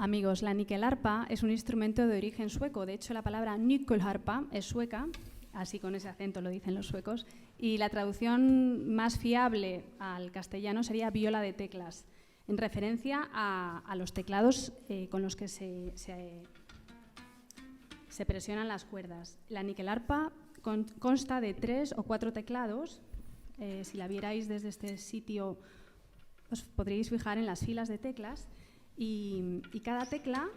Amigos, la nyckelharpa es un instrumento de origen sueco. De hecho, la palabra nyckelharpa es sueca, así con ese acento lo dicen los suecos, y la traducción más fiable al castellano sería viola de teclas, en referencia a los teclados con los que se presionan las cuerdas. La nyckelharpa consta de 3 o 4 teclados. Si la vierais desde este sitio, os podréis fijar en las filas de teclas. Y cada tecla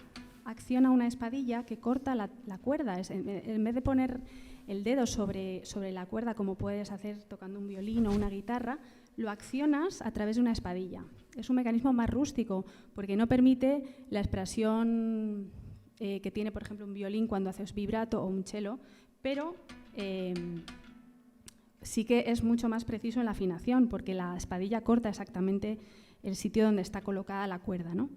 acciona una espadilla que corta la cuerda. En vez de poner el dedo sobre la cuerda, como puedes hacer tocando un violín o una guitarra, lo accionas a través de una espadilla. Es un mecanismo más rústico porque no permite la expresión que tiene, por ejemplo, un violín cuando haces vibrato o un cello, pero sí que es mucho más preciso en la afinación porque la espadilla corta exactamente el sitio donde está colocada la cuerda, ¿no?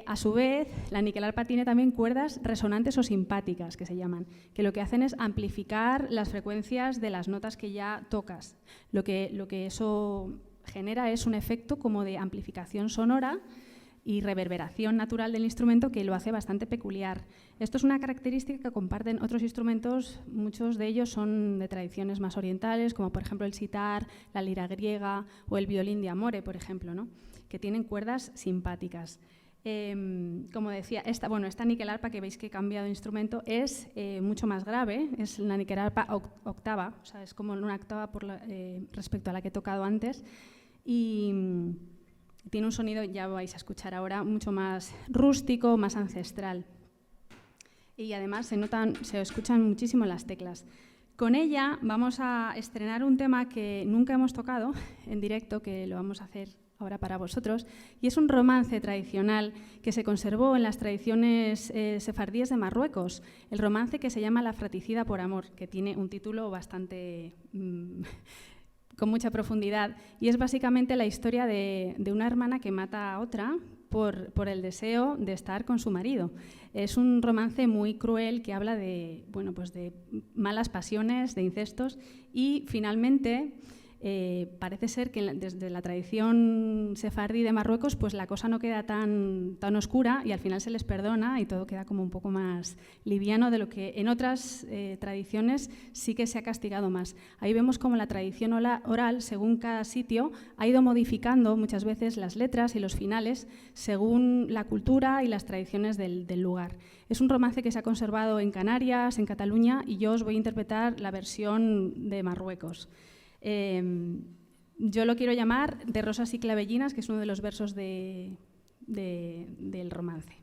A su vez, la nyckelharpa tiene también cuerdas resonantes o simpáticas, que se llaman, que lo que hacen es amplificar las frecuencias de las notas que ya tocas. Lo que eso genera es un efecto como de amplificación sonora y reverberación natural del instrumento que lo hace bastante peculiar. Esto es una característica que comparten otros instrumentos, muchos de ellos son de tradiciones más orientales, como por ejemplo el sitar, la lira griega o el violín de amore, por ejemplo, ¿no? Que tienen cuerdas simpáticas. Como decía, esta nyckelharpa que veis que he cambiado de instrumento es mucho más grave, es la nyckelharpa octava, o sea, es como una octava respecto a la que he tocado antes, y tiene un sonido, ya vais a escuchar ahora, mucho más rústico, más ancestral. Y además se escuchan muchísimo las teclas. Con ella vamos a estrenar un tema que nunca hemos tocado en directo, que lo vamos a hacer ahora para vosotros, y es un romance tradicional que se conservó en las tradiciones sefardíes de Marruecos, el romance que se llama La fratricida por amor, que tiene un título bastante con mucha profundidad, y es básicamente la historia de una hermana que mata a otra por el deseo de estar con su marido. Es un romance muy cruel que habla de malas pasiones, de incestos, y finalmente parece ser que desde la tradición sefardí de Marruecos pues la cosa no queda tan oscura y al final se les perdona y todo queda como un poco más liviano de lo que en otras tradiciones sí que se ha castigado más. Ahí vemos como la tradición oral, según cada sitio, ha ido modificando muchas veces las letras y los finales según la cultura y las tradiciones del lugar. Es un romance que se ha conservado en Canarias, en Cataluña, y yo os voy a interpretar la versión de Marruecos. Yo lo quiero llamar De rosas y clavellinas, que es uno de los versos del romance.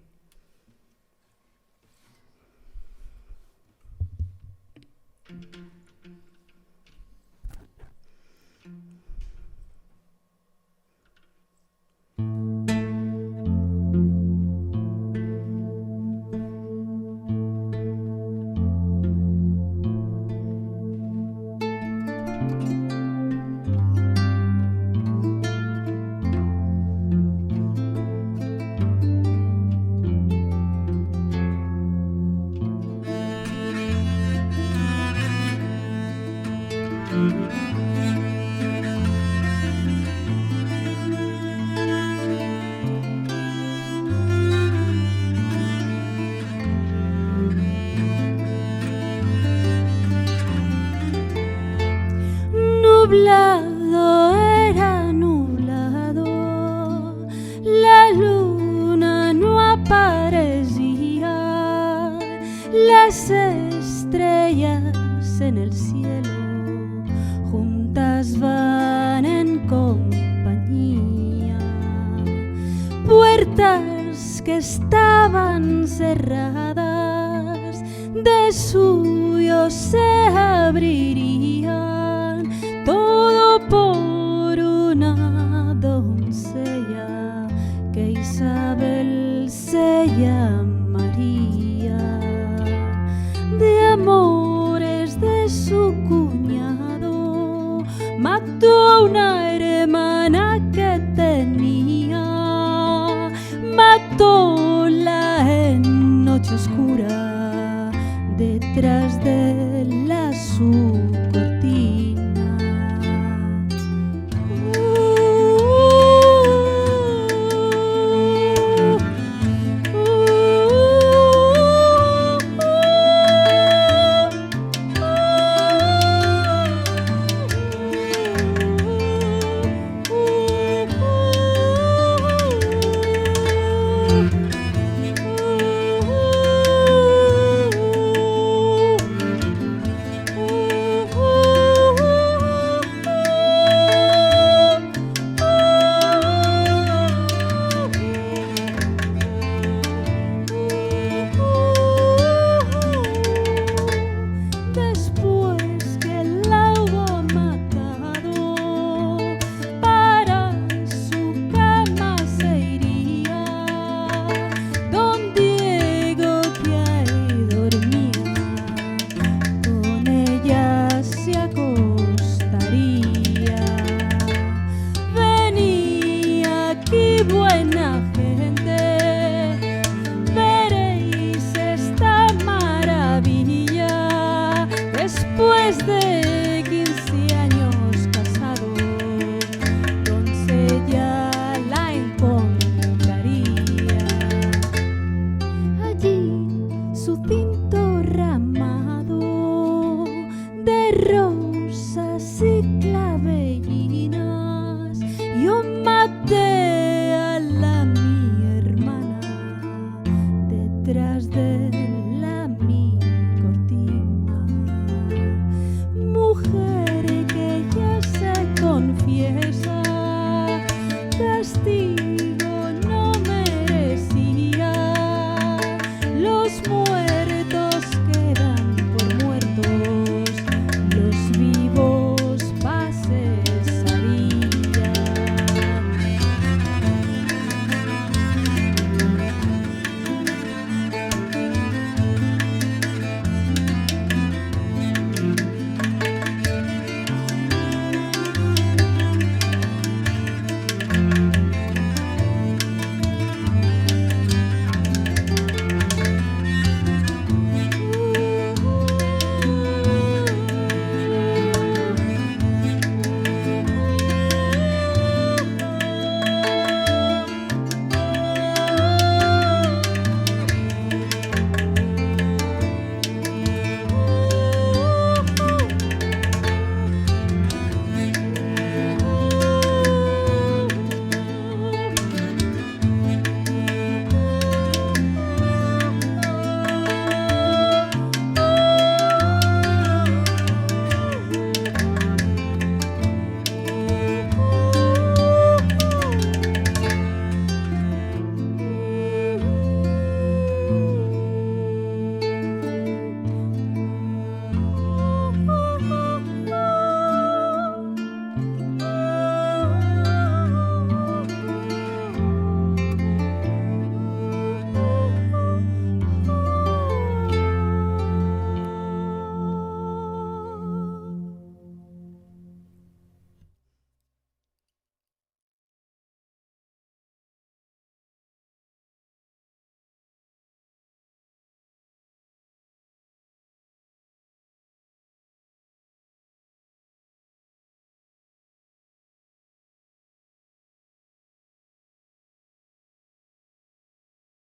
Nublado era nublado, la luna no aparecía, las estrellas en el cielo juntas van en compañía, puertas que estaban cerradas de suyo se abrirían, todo por una doncella que Isabel se llamaría. De amores de su cuñado mató a una hermana que tenía, matóla en noche oscura detrás de su cortina. Mujer que ya se confiesa,